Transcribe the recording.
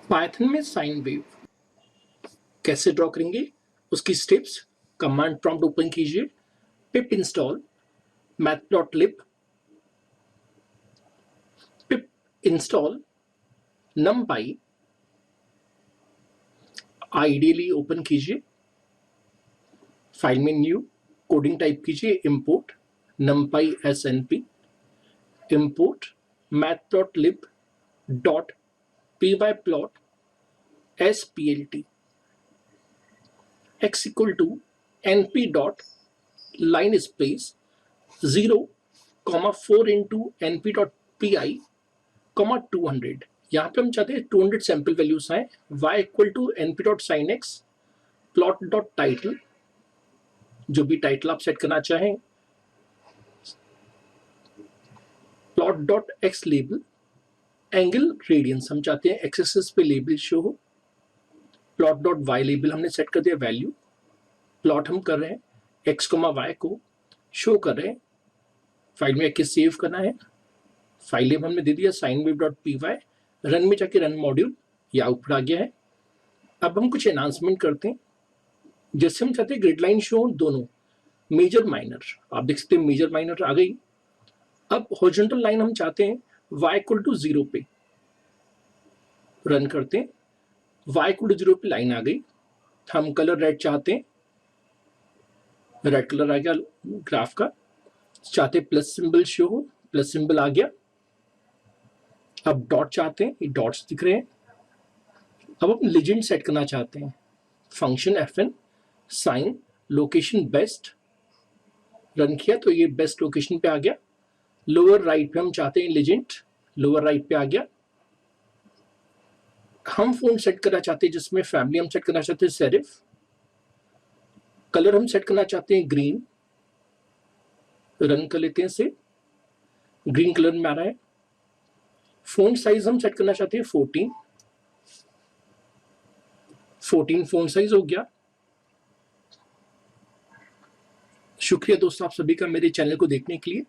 Python में sine wave कैसे draw करेंगे, उसकी स्टेप्स। कमांड प्रॉम्प्ट ओपन कीजिए, पिप इंस्टॉल पिप इंस्टॉल numpy, आइडियली ओपन कीजिए, फाइल में न्यू, कोडिंग टाइप कीजिए, import numpy snp, import matplotlib.pyplot as plt, x equal to np dot line space 0,4 into np dot pi, 200। यहाँ पे हम चाहते हैं 200 sample values आए। y equal to np dot sine x plot dot title, जो भी title आप set करना चाहें, plot dot x label, angle radians हम चाहते हैं एक्स एक्सिस पे लेबल शो हो, प्लॉट डॉट वाई लेबल हमने सेट कर दिया वैल्यू, प्लॉट हम कर रहे हैं एक्स कोमा वाई को शो कर रहे हैं, फाइल में आके सेव करना है, फाइल नेम हमने दे दिया sine wave dot p y, run में जाके रन मॉड्यूल ये आउटपुट आ गया है। अब हम कुछ एनाउंसमेंट करते हैं, जैसे हम चाहते हैं ग्रिडलाइन शो हो दोनों, मेजर माइनर, आप देख सकते हैं मेजर माइनर आ गई। अब हॉरिजॉन्टल लाइन हम चाहते हैं y इक्वल टू 0 पे, रन करते हैं, y इक्वल टू 0 पे लाइन आ गई। हम कलर रेड चाहते हैं, रेड कलर आ गया ग्राफ का, चाहते प्लस सिंबल शो हो, प्लस सिंबल आ गया। अब डॉट चाहते हैं, ये डॉट्स दिख रहे हैं। अब हम लेजेंड सेट करना चाहते हैं, function fn sine location best, run किया तो ये बेस्ट लोकेशन पे आ गया। लोअर राइट पे हम चाहते हैं लेजेंड, लोअर राइट पे आ गया। हम फोन सेट करना चाहते हैं जिसमें फैमिली हम सेट करना चाहते हैं सेरिफ, कलर हम सेट करना चाहते हैं ग्रीन, रन कर लेते हैं इसे, ग्रीन कलर में आ रहा है। फोन साइज हम सेट करना चाहते हैं 14 फोन साइज हो गया। शुक्रिया दोस्तों आप सभी का मेरे चैनल को देखने के लिए।